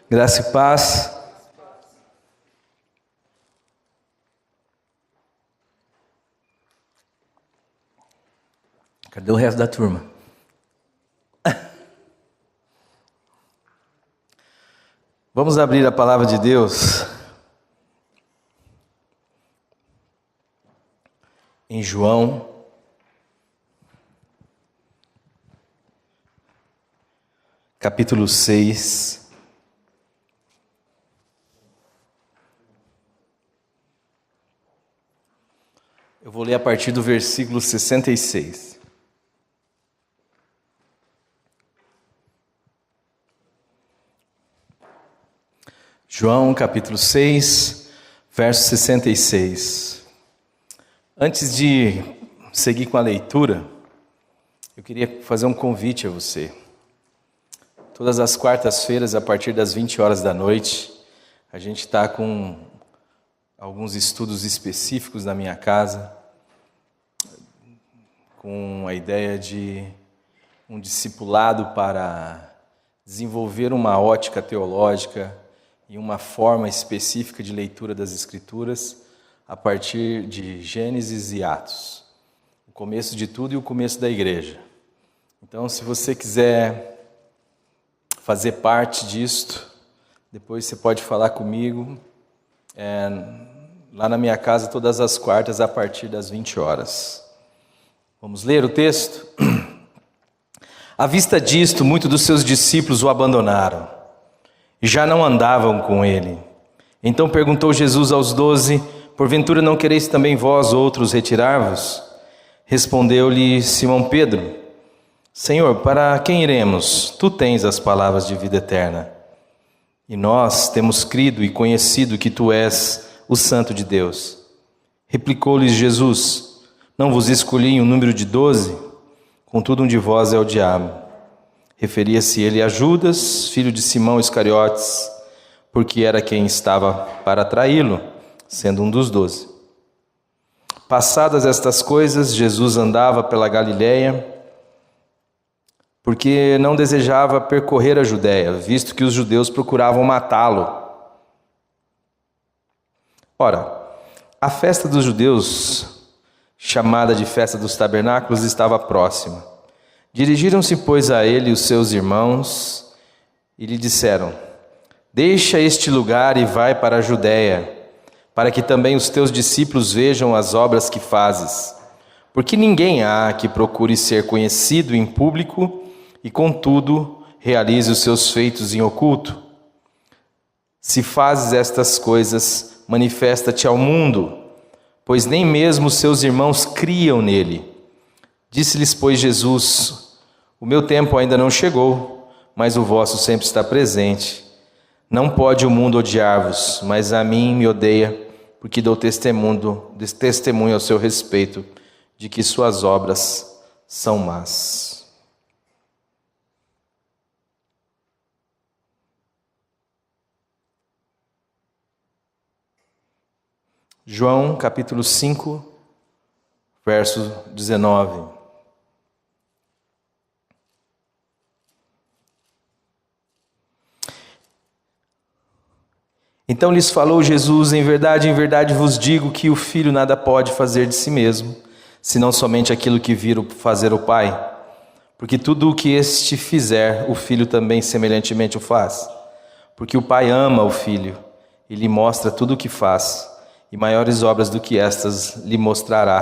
Graça e paz. Cadê o resto da turma? Vamos abrir a palavra de Deus em João, capítulo 6. Eu vou ler a partir do versículo 66. João, capítulo 6, verso 66. Antes de seguir com a leitura, eu queria fazer um convite a você. Todas as quartas-feiras, a partir das 20 horas da noite, a gente está com alguns estudos específicos na minha casa, com a ideia de um discipulado para desenvolver uma ótica teológica e uma forma específica de leitura das Escrituras a partir de Gênesis e Atos. O começo de tudo e o começo da igreja. Então, se você quiser fazer parte disto, depois você pode falar comigo lá na minha casa todas as quartas a partir das 20 horas. Vamos ler o texto? À vista disto, muitos dos seus discípulos o abandonaram e já não andavam com ele. Então perguntou Jesus aos 12: porventura não quereis também vós outros retirar-vos? Respondeu-lhe Simão Pedro: Senhor, para quem iremos? Tu tens as palavras de vida eterna. E nós temos crido e conhecido que tu és o Santo de Deus. Replicou-lhes Jesus: não vos escolhi um número de 12? Contudo, um de vós é o diabo. Referia-se ele a Judas, filho de Simão Iscariotes, porque era quem estava para traí-lo, sendo um dos 12. Passadas estas coisas, Jesus andava pela Galiléia, porque não desejava percorrer a Judéia, visto que os judeus procuravam matá-lo. Ora, a festa dos judeus, chamada de festa dos tabernáculos, estava próxima. Dirigiram-se, pois, a ele os seus irmãos e lhe disseram: deixa este lugar e vai para a Judéia, para que também os teus discípulos vejam as obras que fazes. Porque ninguém há que procure ser conhecido em público e, contudo, realize os seus feitos em oculto. Se fazes estas coisas, manifesta-te ao mundo, pois nem mesmo os seus irmãos criam nele. Disse-lhes, pois, Jesus: o meu tempo ainda não chegou, mas o vosso sempre está presente. Não pode o mundo odiar-vos, mas a mim me odeia, porque dou testemunho ao seu respeito de que suas obras são más. João, capítulo 5, verso 19. Então lhes falou Jesus: em verdade vos digo que o Filho nada pode fazer de si mesmo, senão somente aquilo que vir fazer o Pai. Porque tudo o que este fizer, o Filho também semelhantemente o faz. Porque o Pai ama o Filho e lhe mostra tudo o que faz, e maiores obras do que estas lhe mostrará,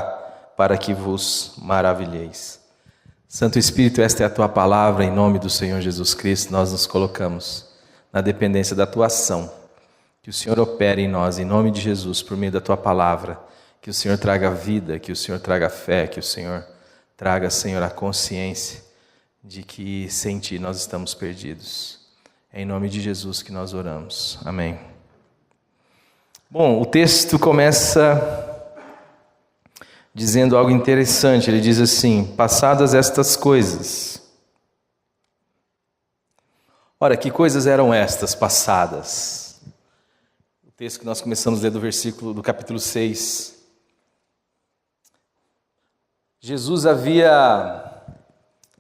para que vos maravilheis. Santo Espírito, esta é a tua palavra. Em nome do Senhor Jesus Cristo, nós nos colocamos na dependência da tua ação. Que o Senhor opere em nós, em nome de Jesus, por meio da tua palavra. Que o Senhor traga vida, que o Senhor traga fé, que o Senhor traga, Senhor, a consciência de que sem ti nós estamos perdidos. É em nome de Jesus que nós oramos. Amém. Bom, o texto começa dizendo algo interessante. Ele diz assim: passadas estas coisas. Ora, que coisas eram estas passadas? O texto que nós começamos a ler do capítulo 6. Jesus havia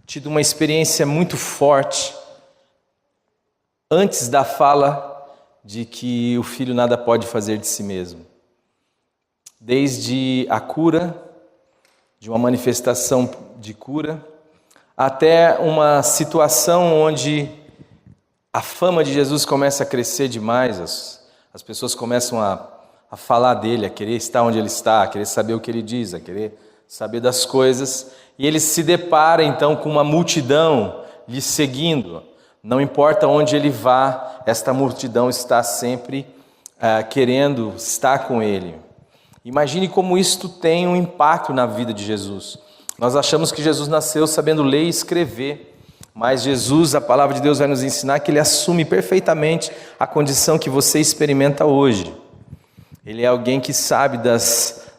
tido uma experiência muito forte antes da fala de que o filho nada pode fazer de si mesmo. Desde a cura, de uma manifestação de cura, até uma situação onde a fama de Jesus começa a crescer demais, as pessoas começam a falar dele, a querer estar onde ele está, a querer saber o que ele diz, a querer saber das coisas, e ele se depara então com uma multidão lhe seguindo. Não importa onde ele vá, esta multidão está sempre querendo estar com ele. Imagine como isto tem um impacto na vida de Jesus. Nós achamos que Jesus nasceu sabendo ler e escrever, mas Jesus, a palavra de Deus vai nos ensinar que ele assume perfeitamente a condição que você experimenta hoje. Ele é alguém que sabe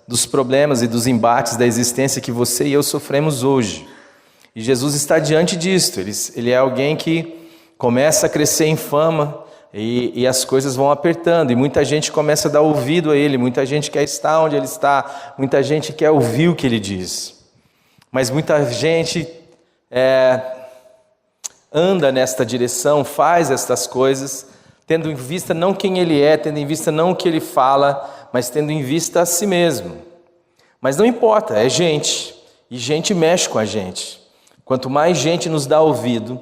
dos problemas e dos embates da existência que você e eu sofremos hoje. E Jesus está diante disto. Ele é alguém que começa a crescer em fama e as coisas vão apertando. E muita gente começa a dar ouvido a ele, muita gente quer estar onde ele está, muita gente quer ouvir o que ele diz. Mas muita gente anda nesta direção, faz estas coisas, tendo em vista não quem ele é, tendo em vista não o que ele fala, mas tendo em vista a si mesmo. Mas não importa, é gente, e gente mexe com a gente. Quanto mais gente nos dá ouvido,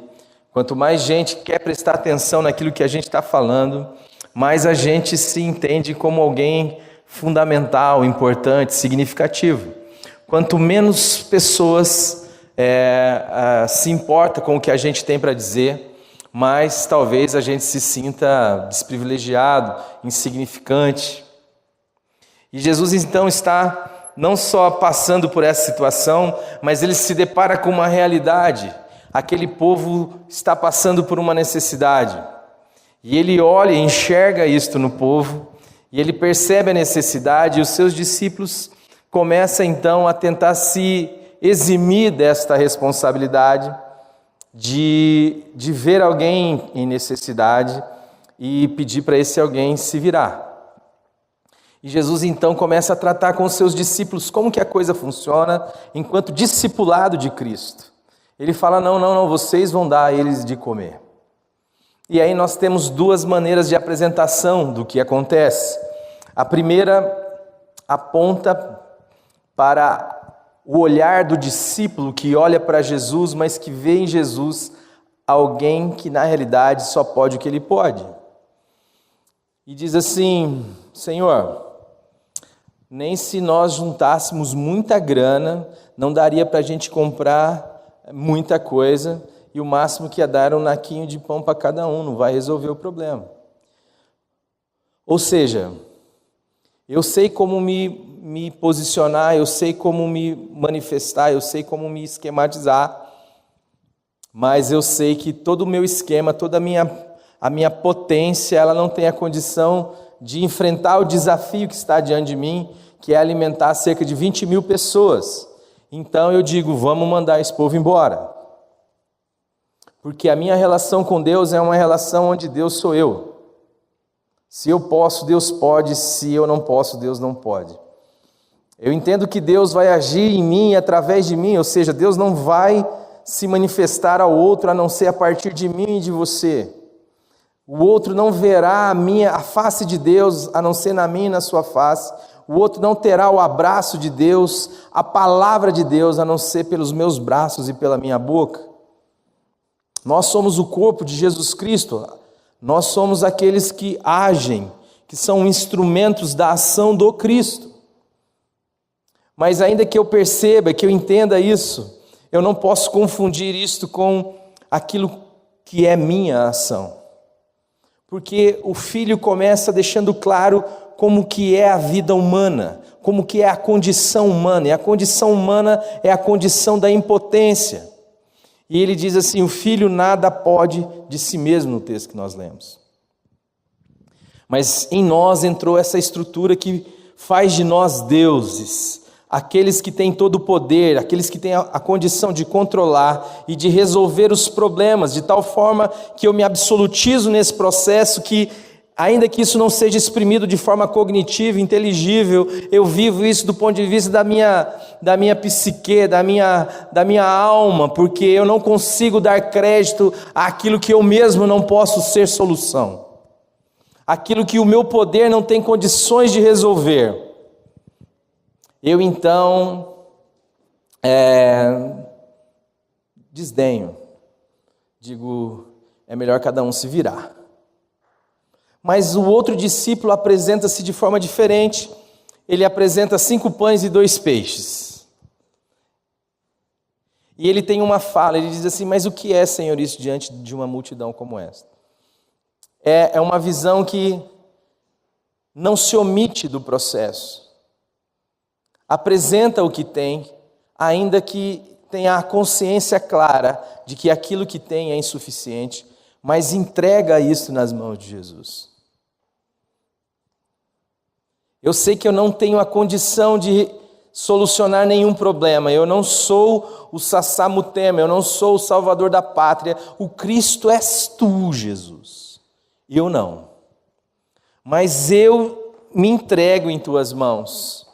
quanto mais gente quer prestar atenção naquilo que a gente está falando, mais a gente se entende como alguém fundamental, importante, significativo. Quanto menos pessoas se importa com o que a gente tem para dizer, mais talvez a gente se sinta desprivilegiado, insignificante. E Jesus então está não só passando por essa situação, mas ele se depara com uma realidade. Aquele povo está passando por uma necessidade. E ele olha e enxerga isto no povo, e ele percebe a necessidade, e os seus discípulos começam então a tentar se eximir desta responsabilidade de ver alguém em necessidade e pedir para esse alguém se virar. E Jesus então começa a tratar com os seus discípulos como que a coisa funciona enquanto discipulado de Cristo. Ele fala, não, vocês vão dar a eles de comer. E aí nós temos duas maneiras de apresentação do que acontece. A primeira aponta para o olhar do discípulo que olha para Jesus, mas que vê em Jesus alguém que na realidade só pode o que ele pode. E diz assim, Senhor, nem se nós juntássemos muita grana, não daria para a gente comprar muita coisa, e o máximo que ia dar era um naquinho de pão para cada um, não vai resolver o problema. Ou seja, eu sei como me posicionar, eu sei como me manifestar, eu sei como me esquematizar, mas eu sei que todo o meu esquema, toda a minha potência, ela não tem a condição de enfrentar o desafio que está diante de mim, que é alimentar cerca de 20 mil pessoas. Então eu digo, vamos mandar esse povo embora. Porque a minha relação com Deus é uma relação onde Deus sou eu. Se eu posso, Deus pode. Se eu não posso, Deus não pode. Eu entendo que Deus vai agir em mim e através de mim, ou seja, Deus não vai se manifestar ao outro a não ser a partir de mim e de você. O outro não verá a face de Deus a não ser na minha e na sua face. O outro não terá o abraço de Deus, a palavra de Deus, a não ser pelos meus braços e pela minha boca. Nós somos o corpo de Jesus Cristo. Nós somos aqueles que agem, que são instrumentos da ação do Cristo. Mas ainda que eu perceba, que eu entenda isso, eu não posso confundir isto com aquilo que é minha ação. Porque o Filho começa deixando claro como que é a vida humana, como que é a condição humana, e a condição humana é a condição da impotência. E ele diz assim, o Filho nada pode de si mesmo, no texto que nós lemos. Mas em nós entrou essa estrutura que faz de nós deuses, aqueles que têm todo o poder, aqueles que têm a condição de controlar e de resolver os problemas, de tal forma que eu me absolutizo nesse processo que Ainda que isso não seja exprimido de forma cognitiva, inteligível, eu vivo isso do ponto de vista da minha psique, da minha alma, porque eu não consigo dar crédito àquilo que eu mesmo não posso ser solução, aquilo que o meu poder não tem condições de resolver. Eu então desdenho, digo, é melhor cada um se virar. Mas o outro discípulo apresenta-se de forma diferente. Ele apresenta 5 pães e 2 peixes. E ele tem uma fala, ele diz assim: mas o que é, Senhor, isso diante de uma multidão como esta? É uma visão que não se omite do processo. Apresenta o que tem, ainda que tenha a consciência clara de que aquilo que tem é insuficiente, mas entrega isso nas mãos de Jesus. Eu sei que eu não tenho a condição de solucionar nenhum problema, eu não sou o Sassamutema, eu não sou o Salvador da pátria, o Cristo és tu, Jesus, eu não. Mas eu me entrego em tuas mãos,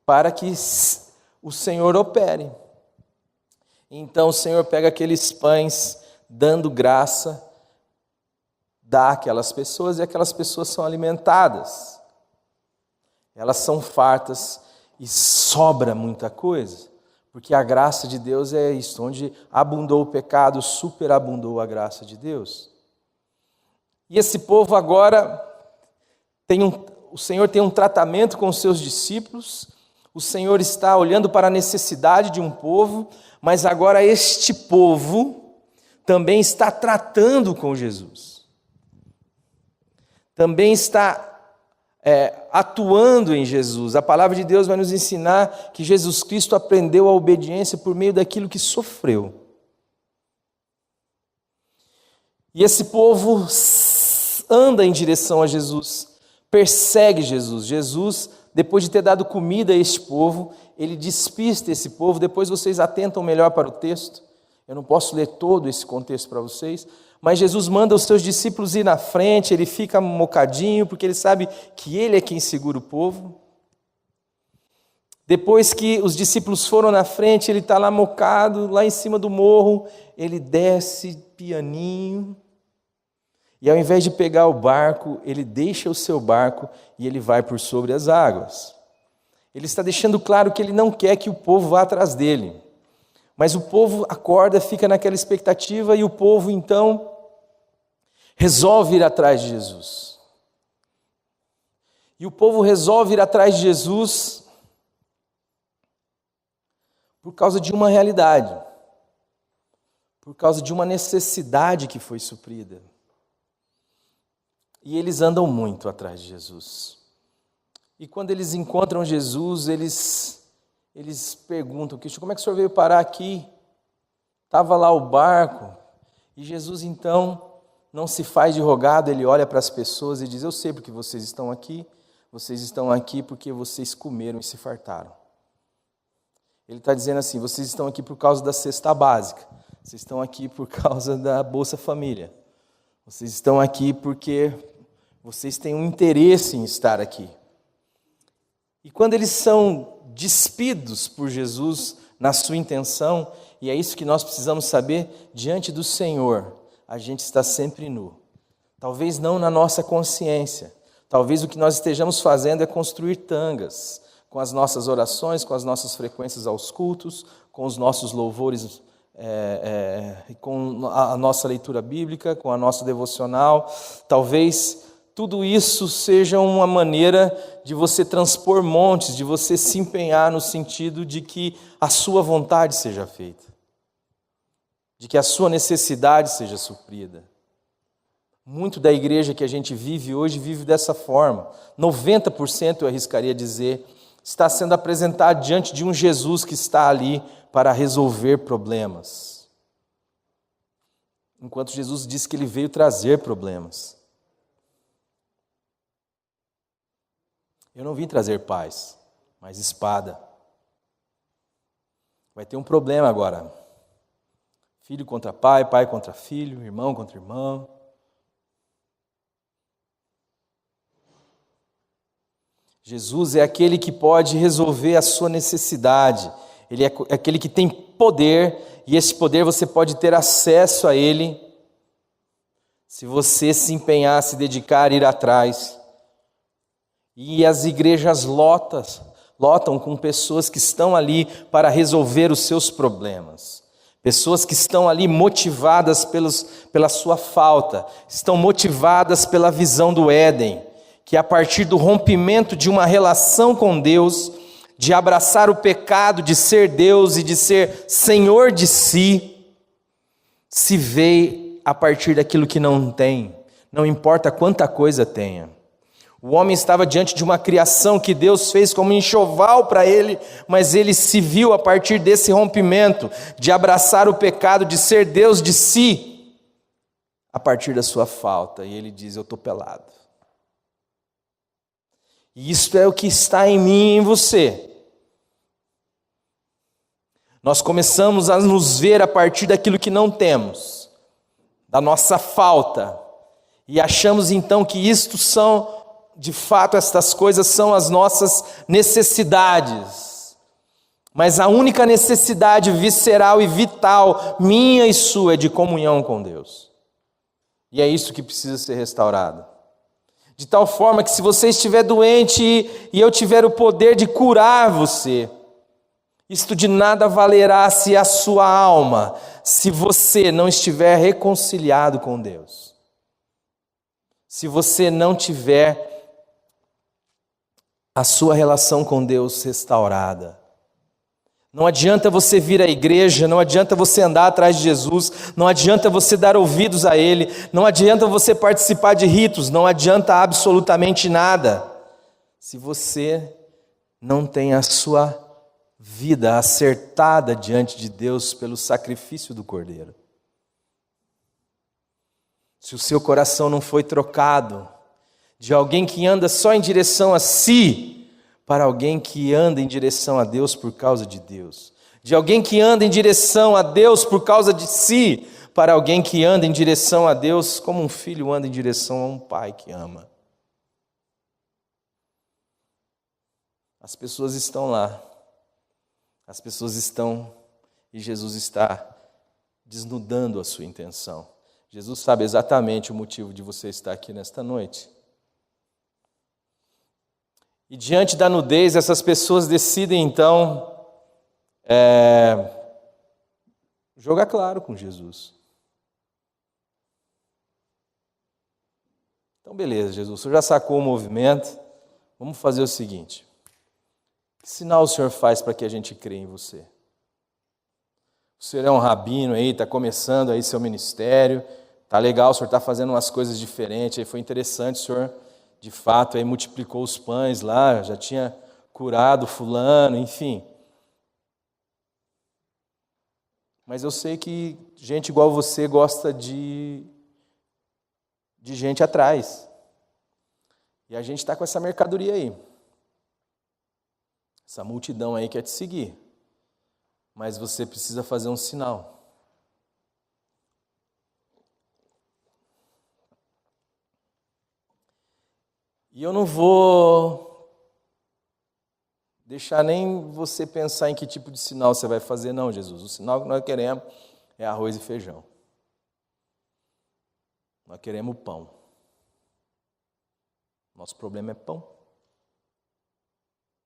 para que o Senhor opere. Então o Senhor pega aqueles pães, dando graça, dá àquelas pessoas, e aquelas pessoas são alimentadas. Elas são fartas e sobra muita coisa, porque a graça de Deus é isso, onde abundou o pecado, superabundou a graça de Deus. E esse povo agora, o Senhor tem um tratamento com os seus discípulos, o Senhor está olhando para a necessidade de um povo, mas agora este povo também está tratando com Jesus, também está atuando em Jesus. A palavra de Deus vai nos ensinar que Jesus Cristo aprendeu a obediência por meio daquilo que sofreu. E esse povo anda em direção a Jesus, persegue Jesus. Jesus, depois de ter dado comida a este povo, ele despista esse povo. Depois vocês atentam melhor para o texto. Eu não posso ler todo esse contexto para vocês, mas Jesus manda os seus discípulos ir na frente, ele fica mocadinho, porque ele sabe que ele é quem segura o povo. Depois que os discípulos foram na frente, ele está lá mocado, lá em cima do morro, ele desce pianinho, e ao invés de pegar o barco, ele deixa o seu barco e ele vai por sobre as águas. Ele está deixando claro que ele não quer que o povo vá atrás dele. Mas o povo acorda, fica naquela expectativa, e o povo então resolve ir atrás de Jesus. E o povo resolve ir atrás de Jesus por causa de uma realidade, por causa de uma necessidade que foi suprida. E eles andam muito atrás de Jesus. E quando eles encontram Jesus, eles perguntam: como é que o senhor veio parar aqui? Estava lá o barco. E Jesus então não se faz de rogado, ele olha para as pessoas e diz: eu sei porque vocês estão aqui porque vocês comeram e se fartaram. Ele está dizendo assim: vocês estão aqui por causa da cesta básica, vocês estão aqui por causa da Bolsa Família, vocês estão aqui porque vocês têm um interesse em estar aqui. E quando eles são despidos por Jesus na sua intenção, e é isso que nós precisamos saber, diante do Senhor, a gente está sempre nu. Talvez não na nossa consciência, talvez o que nós estejamos fazendo é construir tangas, com as nossas orações, com as nossas frequências aos cultos, com os nossos louvores, com a nossa leitura bíblica, com a nossa devocional. Talvez tudo isso seja uma maneira de você transpor montes, de você se empenhar no sentido de que a sua vontade seja feita, de que a sua necessidade seja suprida. Muito da igreja que a gente vive hoje vive dessa forma. 90%, eu arriscaria dizer, está sendo apresentado diante de um Jesus que está ali para resolver problemas, enquanto Jesus disse que ele veio trazer problemas. Eu não vim trazer paz, mas espada. Vai ter um problema agora. Filho contra pai, pai contra filho, irmão contra irmão. Jesus é aquele que pode resolver a sua necessidade. Ele é aquele que tem poder, e esse poder você pode ter acesso a ele se você se empenhar, se dedicar, ir atrás. E as igrejas lotam com pessoas que estão ali para resolver os seus problemas. Pessoas que estão ali motivadas pela sua falta, estão motivadas pela visão do Éden, que a partir do rompimento de uma relação com Deus, de abraçar o pecado, de ser Deus e de ser Senhor de si, se vê a partir daquilo que não tem, não importa quanta coisa tenha. O homem estava diante de uma criação que Deus fez como enxoval para ele, mas ele se viu a partir desse rompimento, de abraçar o pecado, de ser Deus de si, a partir da sua falta. E ele diz: eu estou pelado. E isto é o que está em mim e em você. Nós começamos a nos ver a partir daquilo que não temos, da nossa falta, e achamos então que isto são, de fato, estas coisas são as nossas necessidades. Mas a única necessidade visceral e vital, minha e sua, é de comunhão com Deus. E é isso que precisa ser restaurado. De tal forma que se você estiver doente e eu tiver o poder de curar você, isto de nada valerá se a sua alma, se você não estiver reconciliado com Deus. Se você não tiver a sua relação com Deus restaurada. Não adianta você vir à igreja, não adianta você andar atrás de Jesus, não adianta você dar ouvidos a Ele, não adianta você participar de ritos, não adianta absolutamente nada, se você não tem a sua vida acertada diante de Deus pelo sacrifício do Cordeiro. Se o seu coração não foi trocado de alguém que anda só em direção a si, para alguém que anda em direção a Deus por causa de Deus. De alguém que anda em direção a Deus por causa de si, para alguém que anda em direção a Deus como um filho anda em direção a um pai que ama. As pessoas estão lá. As pessoas estão, e Jesus está desnudando a sua intenção. Jesus sabe exatamente o motivo de você estar aqui nesta noite. E diante da nudez, essas pessoas decidem então jogar claro com Jesus. Então beleza, Jesus, o senhor já sacou o movimento, vamos fazer o seguinte: que sinal o senhor faz para que a gente crê em você? O senhor é um rabino aí, está começando aí seu ministério, tá legal, o senhor está fazendo umas coisas diferentes, aí foi interessante, o senhor de fato aí multiplicou os pães lá, já tinha curado fulano, enfim. Mas eu sei que gente igual você gosta de gente atrás. E a gente está com essa mercadoria aí. Essa multidão aí quer te seguir. Mas você precisa fazer um sinal. E eu não vou deixar nem você pensar em que tipo de sinal você vai fazer, não, Jesus. O sinal que nós queremos é arroz e feijão. Nós queremos pão. Nosso problema é pão.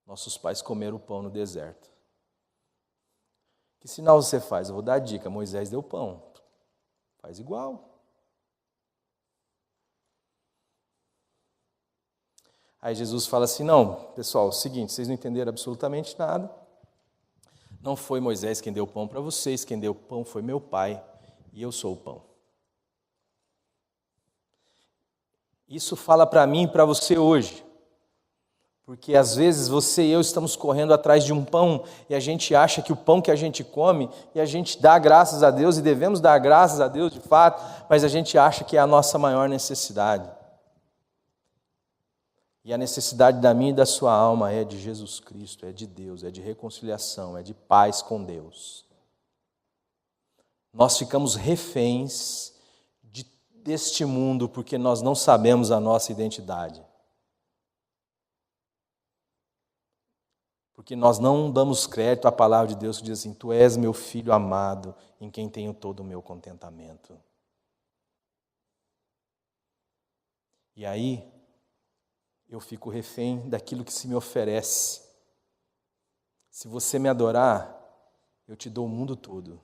Nossos pais comeram o pão no deserto. Que sinal você faz? Eu vou dar a dica. Moisés deu pão. Faz igual. Aí Jesus fala assim: não, pessoal, é o seguinte, vocês não entenderam absolutamente nada. Não foi Moisés quem deu pão para vocês, quem deu pão foi meu pai, e eu sou o pão. Isso fala para mim e para você hoje. Porque às vezes você e eu estamos correndo atrás de um pão, e a gente acha que o pão que a gente come, e a gente dá graças a Deus, e devemos dar graças a Deus de fato, mas a gente acha que é a nossa maior necessidade. E a necessidade da minha e da sua alma é de Jesus Cristo, é de Deus, é de reconciliação, é de paz com Deus. Nós ficamos reféns deste mundo porque nós não sabemos a nossa identidade. Porque nós não damos crédito à palavra de Deus que diz assim: tu és meu filho amado, em quem tenho todo o meu contentamento. E aí, eu fico refém daquilo que se me oferece. Se você me adorar, eu te dou o mundo todo.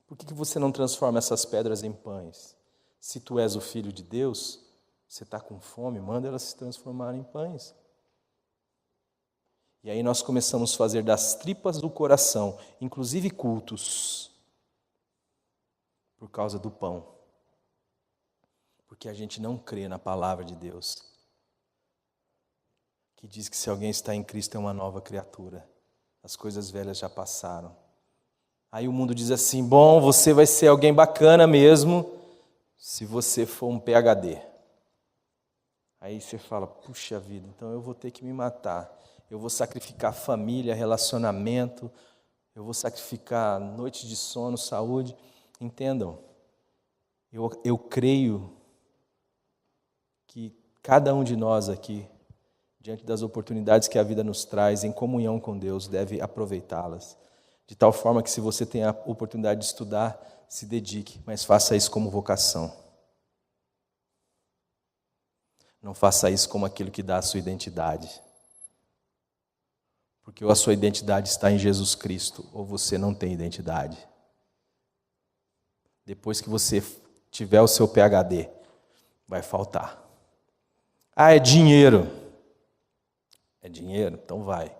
Por que você não transforma essas pedras em pães? Se tu és o Filho de Deus, você está com fome, manda elas se transformarem em pães. E aí nós começamos a fazer das tripas do coração, inclusive cultos, por causa do pão. Porque a gente não crê na palavra de Deus, que diz que se alguém está em Cristo é uma nova criatura. As coisas velhas já passaram. Aí o mundo diz assim: bom, você vai ser alguém bacana mesmo se você for um PhD. Aí você fala: puxa vida, então eu vou ter que me matar. Eu vou sacrificar família, relacionamento, eu vou sacrificar noites de sono, saúde. Entendam, eu creio que cada um de nós aqui, diante das oportunidades que a vida nos traz, em comunhão com Deus, deve aproveitá-las. De tal forma que, se você tem a oportunidade de estudar, se dedique, mas faça isso como vocação. Não faça isso como aquilo que dá a sua identidade. Porque ou a sua identidade está em Jesus Cristo, ou você não tem identidade. Depois que você tiver o seu PhD, vai faltar. Ah, é dinheiro. É dinheiro? Então vai.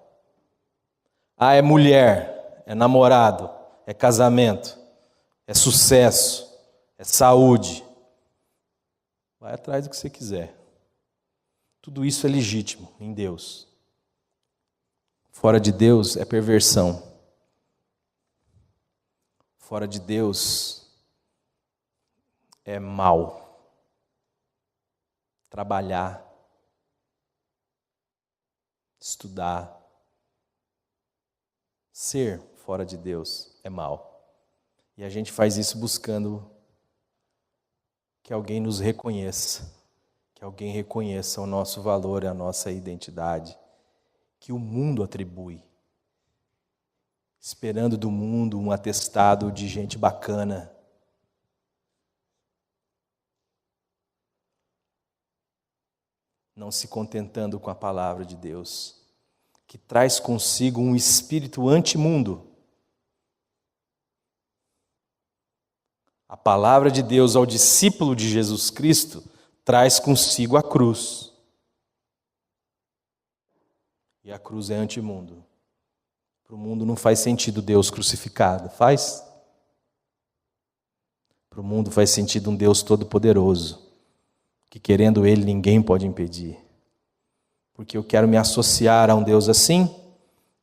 Ah, é mulher. É namorado, é casamento, é sucesso, é saúde. Vai atrás do que você quiser. Tudo isso é legítimo em Deus. Fora de Deus é perversão. Fora de Deus é mal. Trabalhar, estudar, ser fora de Deus é mal. E a gente faz isso buscando que alguém nos reconheça, que alguém reconheça o nosso valor e a nossa identidade, que o mundo atribui, esperando do mundo um atestado de gente bacana. Não se contentando com a palavra de Deus, que traz consigo um espírito antimundo. A palavra de Deus ao discípulo de Jesus Cristo traz consigo a cruz. E a cruz é antimundo. Para o mundo não faz sentido Deus crucificado, faz? Para o mundo faz sentido um Deus todo-poderoso, que querendo Ele ninguém pode impedir. Porque eu quero me associar a um Deus assim,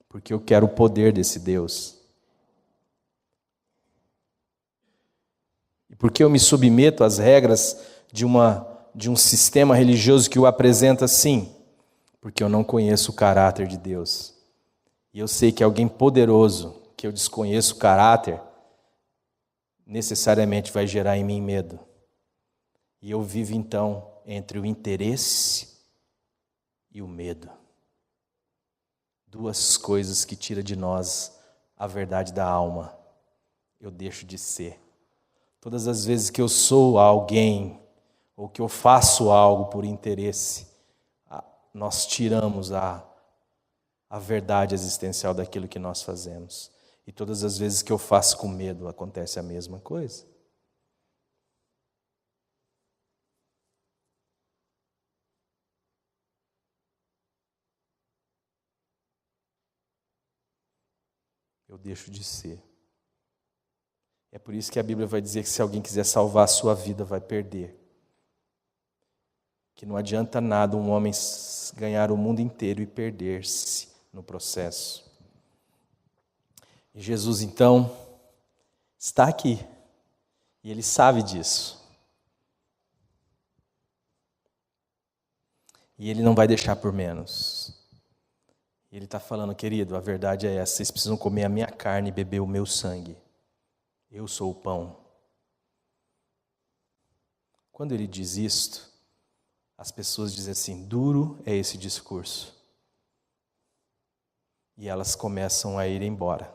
porque eu quero o poder desse Deus. E porque eu me submeto às regras de um sistema religioso que o apresenta assim? Porque eu não conheço o caráter de Deus. E eu sei que alguém poderoso, que eu desconheço o caráter, necessariamente vai gerar em mim medo. E eu vivo então entre o interesse e o medo. Duas coisas que tiram de nós a verdade da alma. Eu deixo de ser. Todas as vezes que eu sou alguém, ou que eu faço algo por interesse, nós tiramos a verdade existencial daquilo que nós fazemos. E todas as vezes que eu faço com medo, acontece a mesma coisa. Eu deixo de ser. É por isso que a Bíblia vai dizer que se alguém quiser salvar a sua vida, vai perder. Que não adianta nada um homem ganhar o mundo inteiro e perder-se no processo. E Jesus, então, está aqui. E Ele sabe disso. E Ele não vai deixar por menos. E Ele está falando: querido, a verdade é essa, vocês precisam comer a minha carne e beber o meu sangue. Eu sou o pão. Quando Ele diz isto, as pessoas dizem assim: duro é esse discurso. e elas começam a ir embora.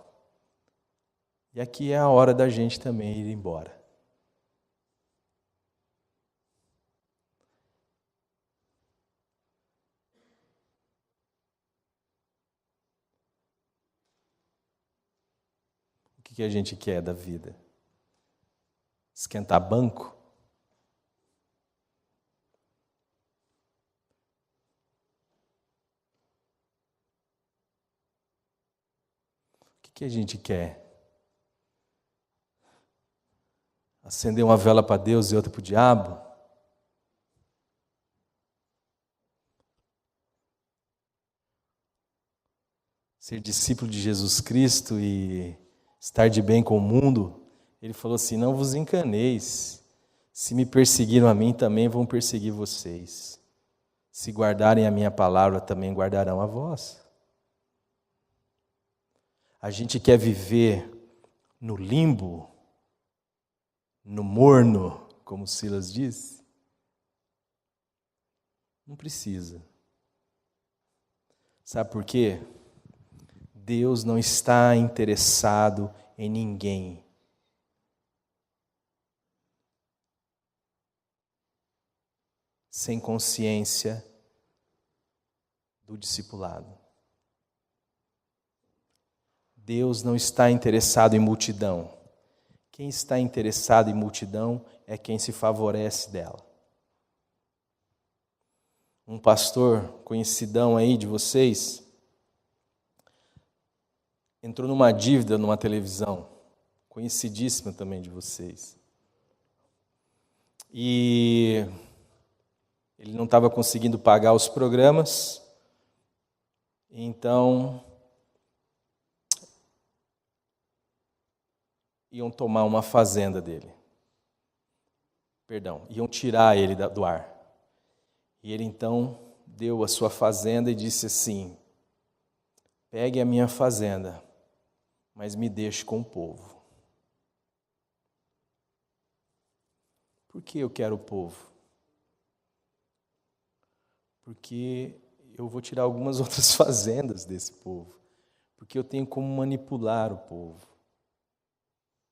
E aqui é a hora da gente também ir embora. O que a gente quer da vida? Esquentar banco? O que a gente quer? Acender uma vela para Deus e outra para o diabo? Ser discípulo de Jesus Cristo e estar de bem com o mundo? Ele falou assim: não vos enganeis. Se me perseguiram a mim, também vão perseguir vocês. Se guardarem a minha palavra, também guardarão a vós. A gente quer viver no limbo, no morno, como Silas disse? Não precisa. Sabe por quê? Deus não está interessado em ninguém sem consciência do discipulado. Deus não está interessado em multidão. Quem está interessado em multidão é quem se favorece dela. Um pastor conhecidão aí de vocês entrou numa dívida numa televisão, conhecidíssima também de vocês. E ele não estava conseguindo pagar os programas, então iam tomar uma fazenda dele. Iam tirar ele do ar. E ele então deu a sua fazenda e disse assim: pegue a minha fazenda, mas me deixe com o povo. Por que eu quero o povo? Porque eu vou tirar algumas outras fazendas desse povo. Porque eu tenho como manipular o povo.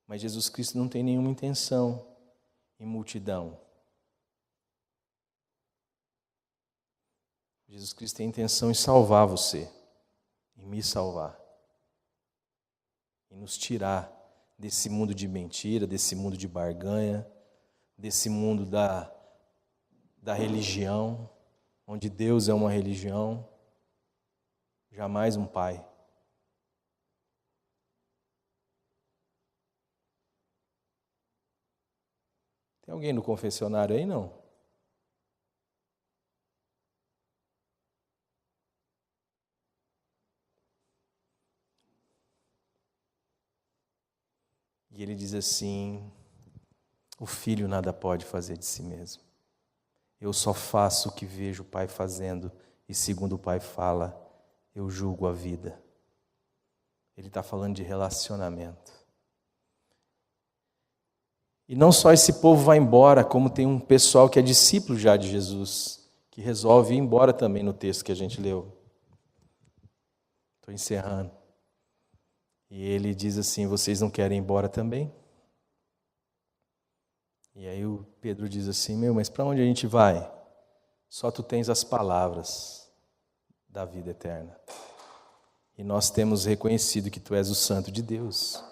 Mas Jesus Cristo não tem nenhuma intenção em multidão. Jesus Cristo tem intenção em salvar você, em me salvar, em nos tirar desse mundo de mentira, desse mundo de barganha, desse mundo da religião, onde Deus é uma religião, jamais um pai. Tem alguém no confessionário aí, não? E ele diz assim: o filho nada pode fazer de si mesmo. Eu só faço o que vejo o pai fazendo, e segundo o pai fala, eu julgo a vida. Ele está falando de relacionamento. E não só esse povo vai embora, como tem um pessoal que é discípulo já de Jesus, que resolve ir embora também no texto que a gente leu. Estou encerrando. E ele diz assim: vocês não querem ir embora também? E aí o Pedro diz assim: mas para onde a gente vai? Só tu tens as palavras da vida eterna. E nós temos reconhecido que tu és o Santo de Deus.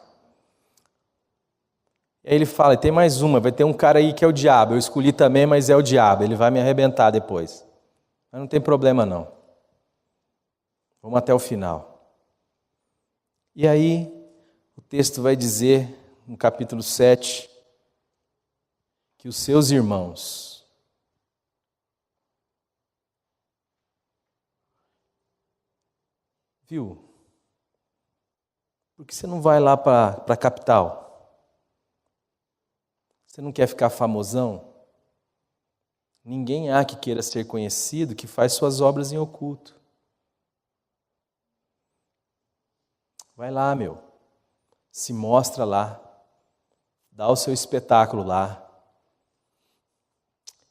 E aí ele fala: tem mais uma, vai ter um cara aí que é o diabo. Eu escolhi também, mas é o diabo. Ele vai me arrebentar depois. Mas não tem problema não. Vamos até o final. E aí o texto vai dizer, no capítulo 7, que os seus irmãos viu? Por que você não vai lá para a capital? Você não quer ficar famosão? Ninguém há que queira ser conhecido que faz suas obras em oculto. Vai lá, meu. Se mostra lá. Dá o seu espetáculo lá.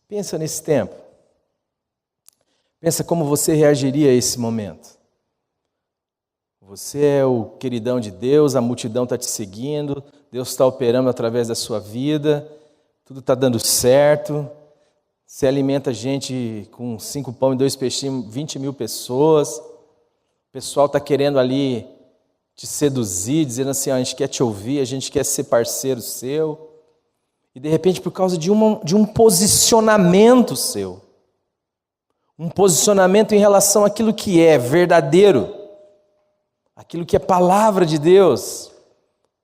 Pensa nesse tempo. Pensa como você reagiria a esse momento. Você é o queridão de Deus, a multidão está te seguindo, Deus está operando através da sua vida, tudo está dando certo. Você alimenta gente com 5 pão e 2 peixinhos, 20 mil pessoas. O pessoal está querendo ali te seduzir, dizendo assim, a gente quer te ouvir, a gente quer ser parceiro seu. E de repente, por causa de um posicionamento seu, um posicionamento em relação àquilo que é verdadeiro, aquilo que é palavra de Deus,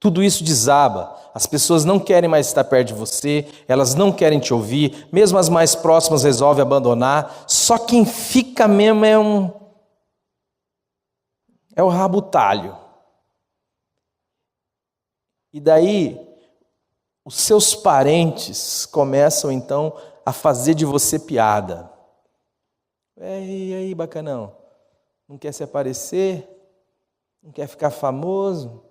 tudo isso desaba. As pessoas não querem mais estar perto de você, elas não querem te ouvir, mesmo as mais próximas resolvem abandonar. Só quem fica mesmo é o rabo talho. E daí, os seus parentes começam então a fazer de você piada. E aí, bacanão? Não quer se aparecer? Não quer ficar famoso?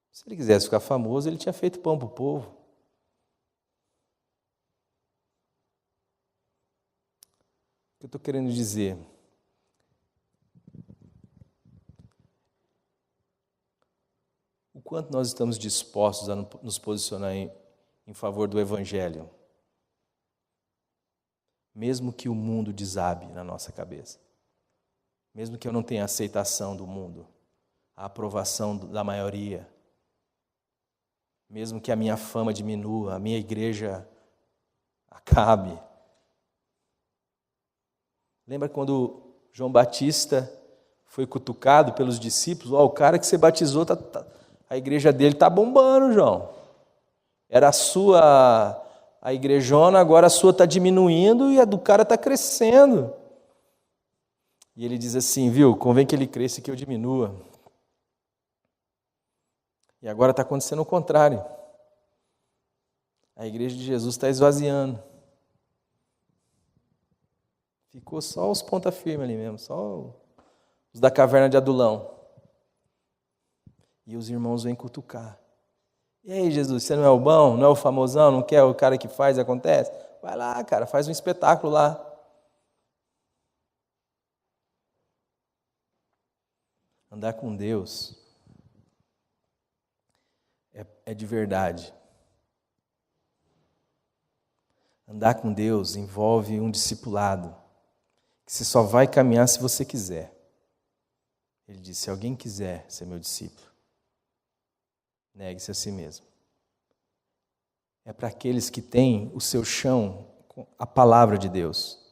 Se ele quisesse ficar famoso, ele tinha feito pão para o povo. O que eu estou querendo dizer? O quanto nós estamos dispostos a nos posicionar em favor do Evangelho, mesmo que o mundo desabe na nossa cabeça, mesmo que eu não tenha aceitação do mundo, a aprovação da maioria, mesmo que a minha fama diminua, a minha igreja acabe. Lembra quando João Batista foi cutucado pelos discípulos? O cara que você batizou, a igreja dele está bombando, João. Era a igrejona, agora a sua está diminuindo e a do cara está crescendo. E ele diz assim, viu, convém que ele cresça e que eu diminua. E agora está acontecendo o contrário. A igreja de Jesus está esvaziando. Ficou só os ponta firme ali mesmo, só os da caverna de Adulão. E os irmãos vêm cutucar. E aí, Jesus, você não é o bom? Não é o famosão? Não quer o cara que faz e acontece? Vai lá, cara, faz um espetáculo lá. Andar com Deus é de verdade. Andar com Deus envolve um discipulado, que você só vai caminhar se você quiser. Ele disse, se alguém quiser ser meu discípulo, negue-se a si mesmo. É para aqueles que têm o seu chão com a palavra de Deus,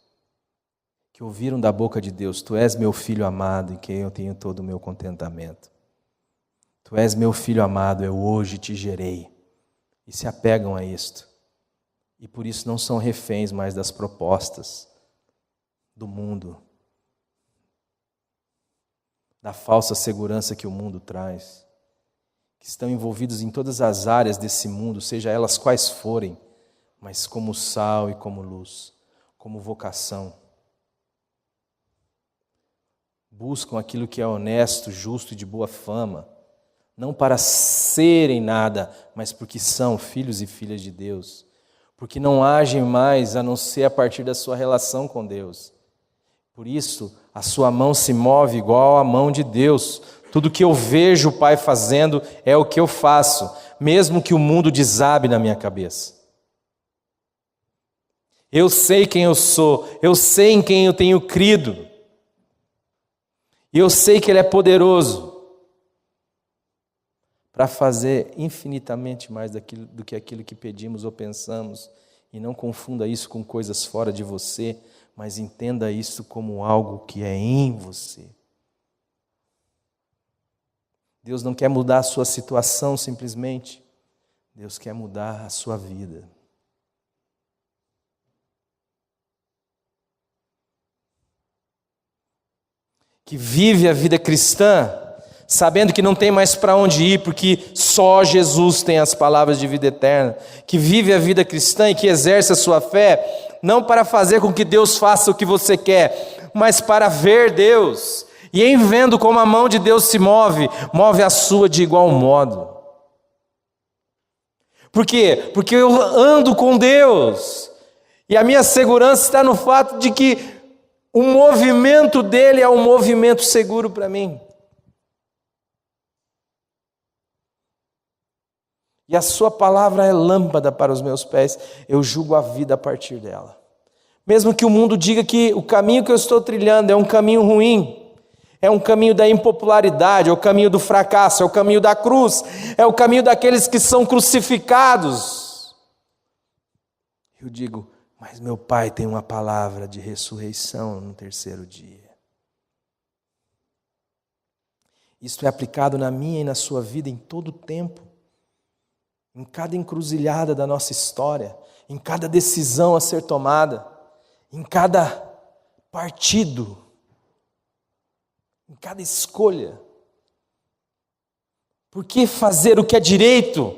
que ouviram da boca de Deus, tu és meu filho amado, em quem eu tenho todo o meu contentamento. Tu és meu filho amado, eu hoje te gerei. E se apegam a isto. E por isso não são reféns mais das propostas do mundo, da falsa segurança que o mundo traz, que estão envolvidos em todas as áreas desse mundo, seja elas quais forem, mas como sal e como luz, como vocação. Buscam aquilo que é honesto, justo e de boa fama, não para serem nada, mas porque são filhos e filhas de Deus, porque não agem mais a não ser a partir da sua relação com Deus. Por isso, a sua mão se move igual à mão de Deus. Tudo que eu vejo o Pai fazendo é o que eu faço, mesmo que o mundo desabe na minha cabeça. Eu sei quem eu sou, eu sei em quem eu tenho crido, e eu sei que Ele é poderoso para fazer infinitamente mais do que aquilo que pedimos ou pensamos. E não confunda isso com coisas fora de você, mas entenda isso como algo que é em você. Deus não quer mudar a sua situação simplesmente. Deus quer mudar a sua vida. Que vive a vida cristã sabendo que não tem mais para onde ir, porque só Jesus tem as palavras de vida eterna, que vive a vida cristã e que exerce a sua fé, não para fazer com que Deus faça o que você quer, mas para ver Deus, e em vendo como a mão de Deus se move, move a sua de igual modo. Por quê? Porque eu ando com Deus, e a minha segurança está no fato de que O movimento dele é um movimento seguro para mim. E a sua palavra é lâmpada para os meus pés, eu julgo a vida a partir dela. Mesmo que o mundo diga que o caminho que eu estou trilhando é um caminho ruim, é um caminho da impopularidade, é o caminho do fracasso, é o caminho da cruz, é o caminho daqueles que são crucificados. Eu digo, mas meu Pai tem uma palavra de ressurreição no terceiro dia. Isto é aplicado na minha e na sua vida em todo o tempo. Em cada encruzilhada da nossa história, em cada decisão a ser tomada, em cada partido, em cada escolha. Por que fazer o que é direito?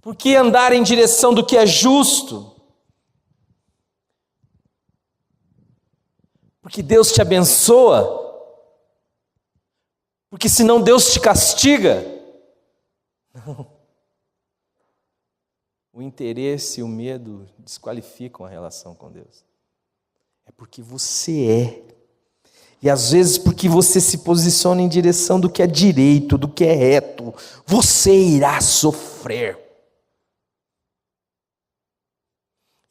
Por que andar em direção do que é justo? Porque Deus te abençoa? Porque senão Deus te castiga? Não. O interesse e o medo desqualificam a relação com Deus. É porque você é. E às vezes porque você se posiciona em direção do que é direito, do que é reto, você irá sofrer.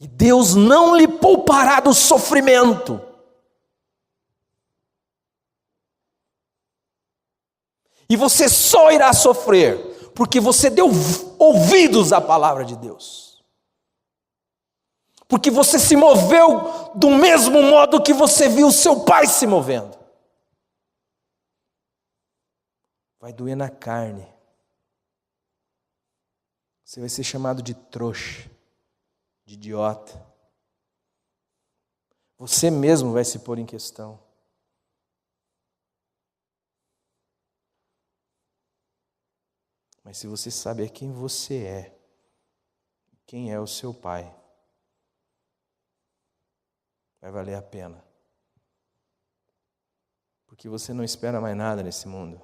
E Deus não lhe poupará do sofrimento. E você só irá sofrer porque você deu ouvidos à palavra de Deus. Porque você se moveu do mesmo modo que você viu seu pai se movendo. Vai doer na carne. Você vai ser chamado de trouxa, de idiota. Você mesmo vai se pôr em questão. Mas se você saber quem você é, quem é o seu pai, vai valer a pena. Porque você não espera mais nada nesse mundo.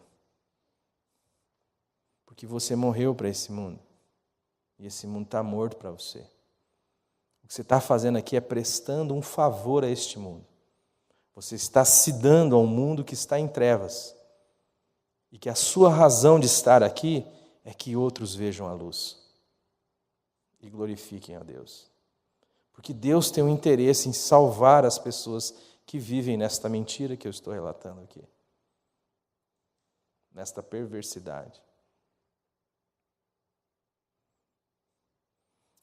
Porque você morreu para esse mundo. E esse mundo está morto para você. O que você está fazendo aqui é prestando um favor a este mundo. Você está se dando ao mundo que está em trevas. E que a sua razão de estar aqui é que outros vejam a luz e glorifiquem a Deus. Porque Deus tem um interesse em salvar as pessoas que vivem nesta mentira que eu estou relatando aqui. Nesta perversidade.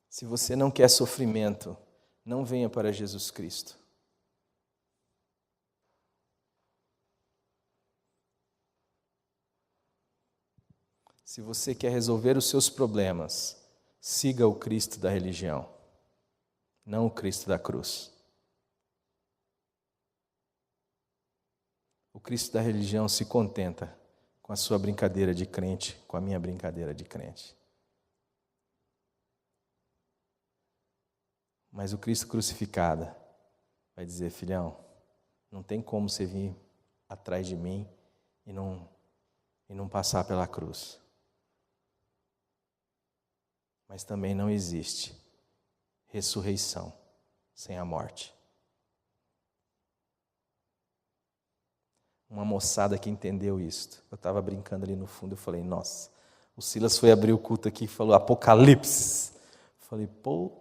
Se você não quer sofrimento, não venha para Jesus Cristo. Se você quer resolver os seus problemas, siga o Cristo da religião, não o Cristo da cruz. O Cristo da religião se contenta com a sua brincadeira de crente, com a minha brincadeira de crente. Mas o Cristo crucificado vai dizer, filhão, não tem como você vir atrás de mim e não passar pela cruz. Mas também não existe ressurreição sem a morte. Uma moçada que entendeu isso. Eu estava brincando ali no fundo, eu falei, nossa, o Silas foi abrir o culto aqui e falou Apocalipse. Eu falei, pô,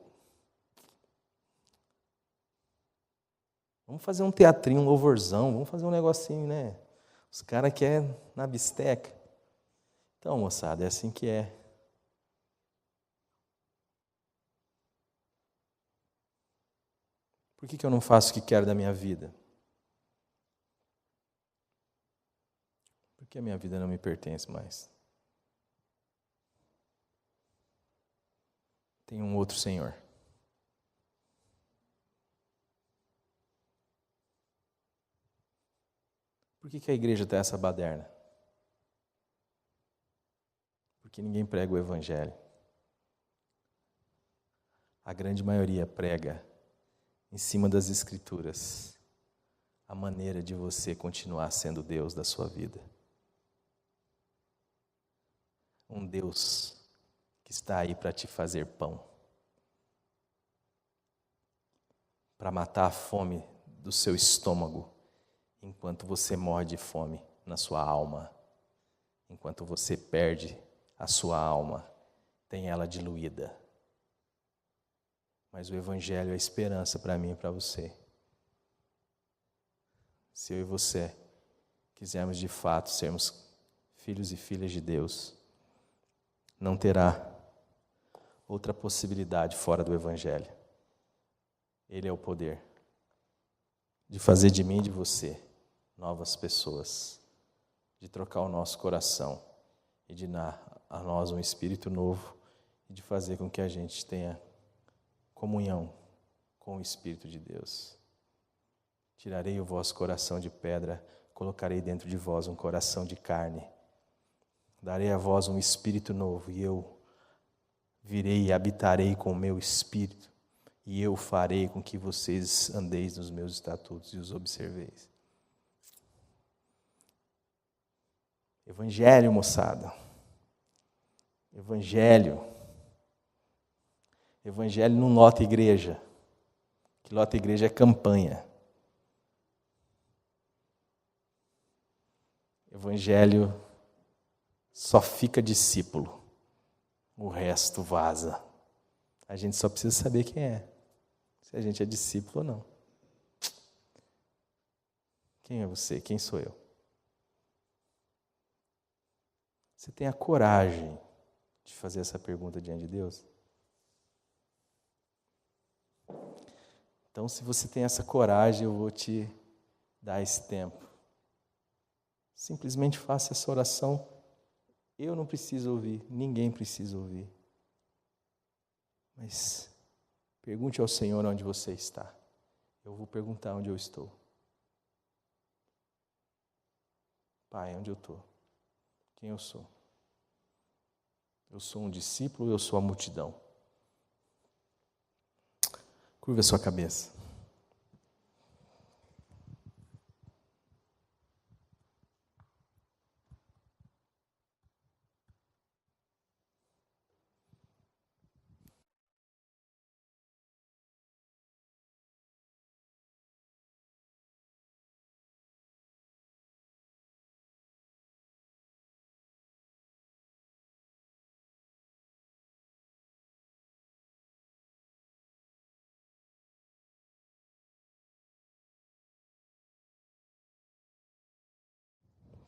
vamos fazer um teatrinho, um louvorzão, vamos fazer um negocinho, né? Os caras querem na bisteca. Então, moçada, é assim que é. Por que eu não faço o que quero da minha vida? Porque a minha vida não me pertence mais. Tem um outro Senhor. Por que a igreja está essa baderna? Porque ninguém prega o Evangelho. A grande maioria prega em cima das Escrituras a maneira de você continuar sendo Deus da sua vida. Um Deus que está aí para te fazer pão, para matar a fome do seu estômago, enquanto você morre de fome na sua alma, enquanto você perde a sua alma, tem ela diluída. Mas o Evangelho é a esperança para mim e para você. Se eu e você quisermos de fato sermos filhos e filhas de Deus, não terá outra possibilidade fora do Evangelho. Ele é o poder de fazer de mim e de você novas pessoas, de trocar o nosso coração e de dar a nós um espírito novo e de fazer com que a gente tenha comunhão com o Espírito de Deus. Tirarei o vosso coração de pedra, colocarei dentro de vós um coração de carne. Darei a vós um espírito novo e eu virei e habitarei com o meu espírito e eu farei com que vocês andeis nos meus estatutos e os observeis. Evangelho, moçada. Evangelho. Evangelho não lota igreja. Que lota igreja é campanha. Evangelho só fica discípulo. O resto vaza. A gente só precisa saber quem é. Se a gente é discípulo ou não. Quem é você? Quem sou eu? Você tem a coragem de fazer essa pergunta diante de Deus? Então, se você tem essa coragem, eu vou te dar esse tempo. Simplesmente faça essa oração. Eu não preciso ouvir, ninguém precisa ouvir. Mas pergunte ao Senhor onde você está. Eu vou perguntar onde eu estou. Pai, onde eu estou? Quem eu sou? Eu sou um discípulo ou eu sou a multidão? Curva a sua cabeça.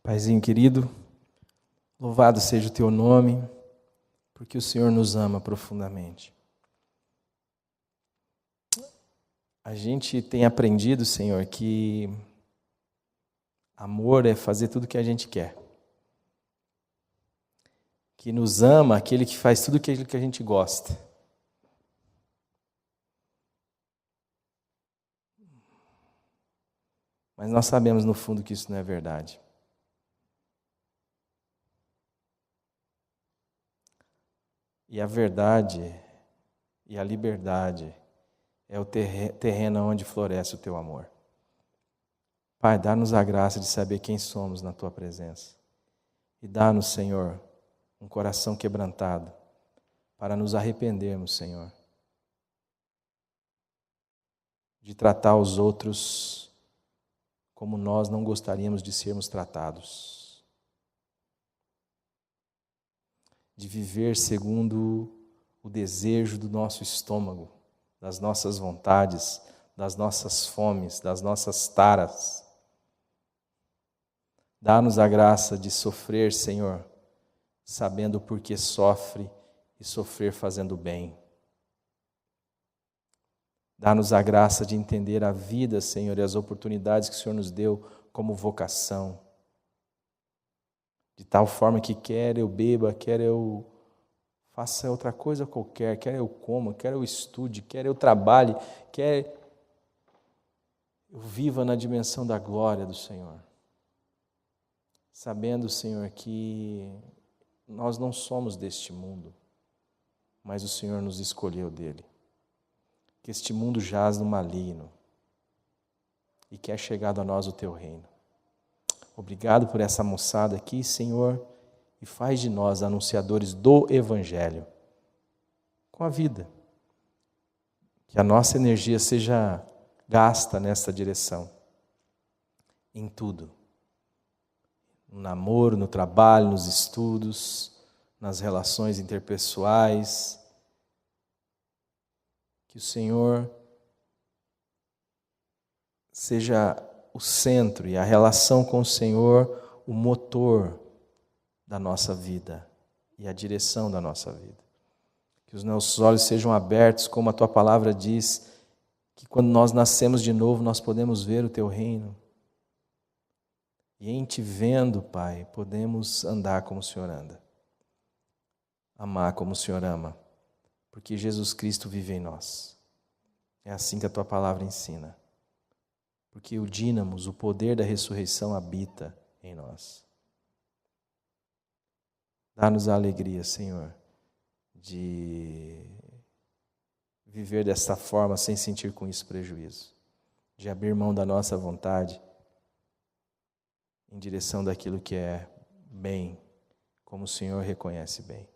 Paizinho querido, louvado seja o teu nome, porque o Senhor nos ama profundamente. A gente tem aprendido, Senhor, que amor é fazer tudo o que a gente quer. Que nos ama aquele que faz tudo aquilo que a gente gosta. Mas nós sabemos no fundo que isso não é verdade. E a verdade e a liberdade é o terreno onde floresce o teu amor. Pai, dá-nos a graça de saber quem somos na tua presença. E dá-nos, Senhor, um coração quebrantado para nos arrependermos, Senhor, de tratar os outros como nós não gostaríamos de sermos tratados. De viver segundo o desejo do nosso estômago, das nossas vontades, das nossas fomes, das nossas taras. Dá-nos a graça de sofrer, Senhor, sabendo por que sofre e sofrer fazendo bem. Dá-nos a graça de entender a vida, Senhor, e as oportunidades que o Senhor nos deu como vocação. De tal forma que quer eu beba, quer eu faça outra coisa qualquer, quer eu coma, quer eu estude, quer eu trabalhe, quer eu viva na dimensão da glória do Senhor. Sabendo, Senhor, que nós não somos deste mundo, mas o Senhor nos escolheu dele. Que este mundo jaz no maligno e que é chegado a nós o teu reino. Obrigado por essa moçada aqui, Senhor, e faz de nós anunciadores do Evangelho, com a vida. Que a nossa energia seja gasta nessa direção. Em tudo. No namoro, no trabalho, nos estudos, nas relações interpessoais. Que o Senhor seja o centro e a relação com o Senhor o motor da nossa vida e a direção da nossa vida. Que os nossos olhos sejam abertos, como a Tua palavra diz, que quando nós nascemos de novo, nós podemos ver o Teu reino. E em Te vendo, Pai, podemos andar como o Senhor anda. Amar como o Senhor ama. Porque Jesus Cristo vive em nós. É assim que a Tua palavra ensina. Porque o dínamos, o poder da ressurreição habita em nós. Dá-nos a alegria, Senhor, de viver desta forma sem sentir com isso prejuízo. De abrir mão da nossa vontade em direção daquilo que é bem, como o Senhor reconhece bem.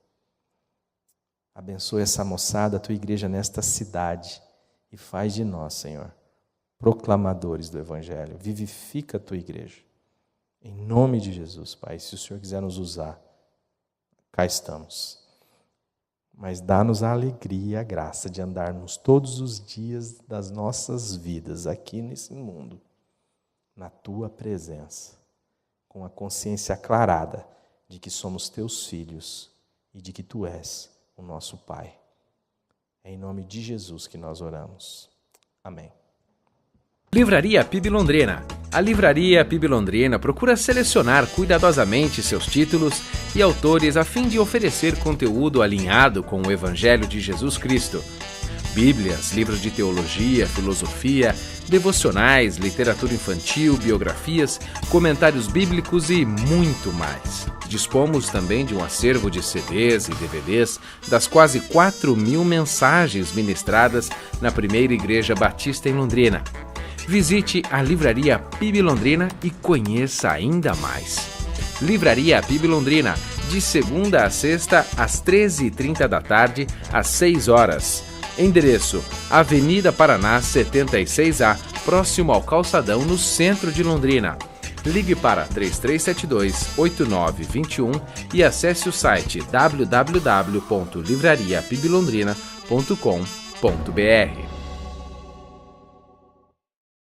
Abençoe essa moçada, a Tua igreja nesta cidade e faz de nós, Senhor, proclamadores do Evangelho. Vivifica a Tua igreja. Em nome de Jesus, Pai, se o Senhor quiser nos usar, cá estamos. Mas dá-nos a alegria e a graça de andarmos todos os dias das nossas vidas aqui nesse mundo, na Tua presença, com a consciência aclarada de que somos Teus filhos e de que Tu és o nosso Pai. É em nome de Jesus que nós oramos. Amém. Livraria PIB Londrina. A Livraria PIB Londrina procura selecionar cuidadosamente seus títulos e autores a fim de oferecer conteúdo alinhado com o Evangelho de Jesus Cristo. Bíblias, livros de teologia, filosofia, devocionais, literatura infantil, biografias, comentários bíblicos e muito mais. Dispomos também de um acervo de CDs e DVDs das quase 4.000 mensagens ministradas na Primeira Igreja Batista em Londrina. Visite a Livraria PIB Londrina e conheça ainda mais. Livraria PIB Londrina, de segunda a sexta, às 13h30 da tarde, às 6 horas. Endereço: Avenida Paraná 76A, próximo ao Calçadão, no centro de Londrina. Ligue para 3372-8921 e acesse o site www.livrariapiblondrina.com.br.